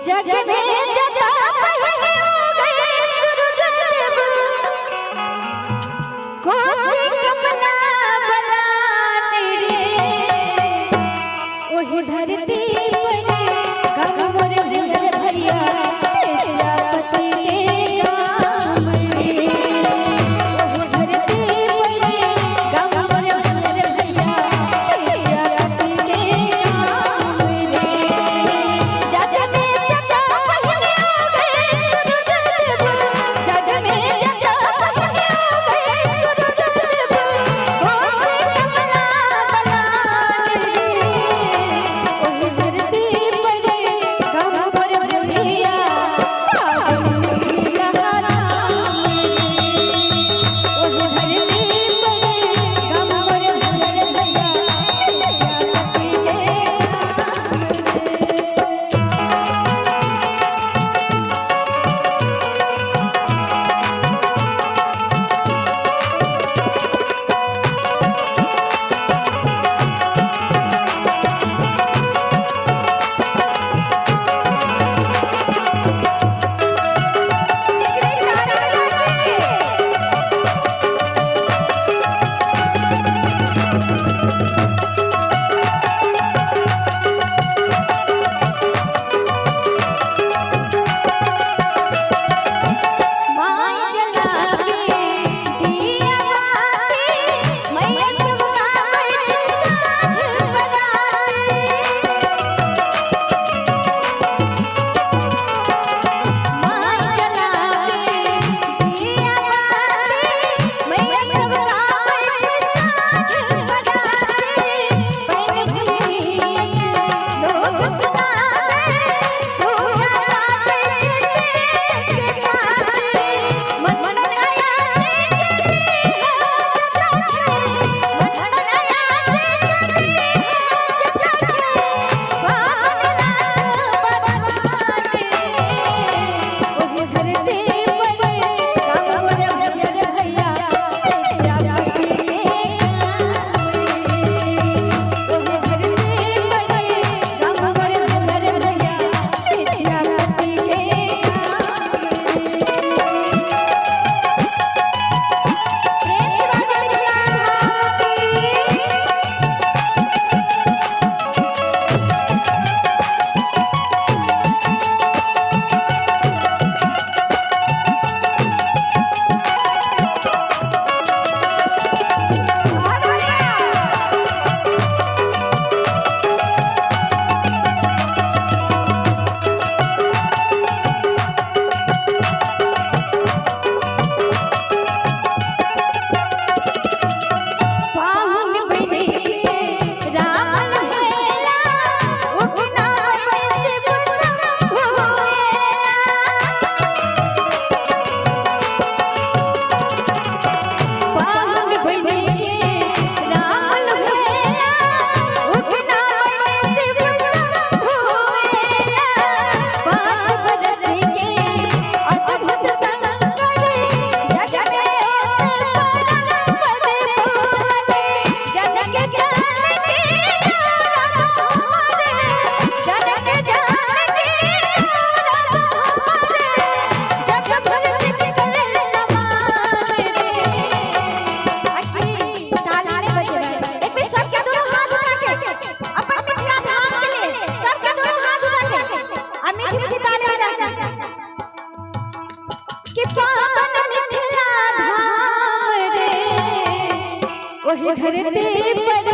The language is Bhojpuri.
जग में जटा पहने हो गए सूरज देव कोसी कमला बलाने रे ओही धरती पर गगन रे भैया तेरा पति के काम रे ओही धरती पर गगन रे भैया तेरा पति के काम रे जग में जटा पहने हो गए सूरज देव जग में जटा पहने हो गए सूरज देव कोसी कमला बलाने रे ओही धरती पर गगन रे भैया पावन तेरा नाम रे ओही धरती पर गगन रे भैया तेरा पति के माय जला के दिया बाती मैया सब गावे छे साँझ बराती माय जला के दिया बाती मैया सब गावे छे साँझ बराती बहन भुलिया लोग सुनावे सोया गावे छे के पाती मन मन आया छे जटा छे मन मन आया छे जटा छे पावन लाल बरमाने ओही धरती पर गगन रे भैया तेरा पति के काम रे ओही धरती पर गगन रे भैया तेरा पति के पाहुन बनी के रावण हेला उगना पैसे भूएला पाहुन बनी के रावण हेला उगना पैसे भूएला 5 बरस के अद्भुत संकट जग में पद बोलने जग के जान के हमारे जग के जान के हमारे जग भर चित करे समान रे अखी ताली ने बजे एक भी सबके दोनों हाथ उठा के अपन मिथिला धाम के लिए सबके दोनों हाथ उठा के आ मीठी मीठी ताली बजा कि पावन मिथिला धाम रे ओही धरती पर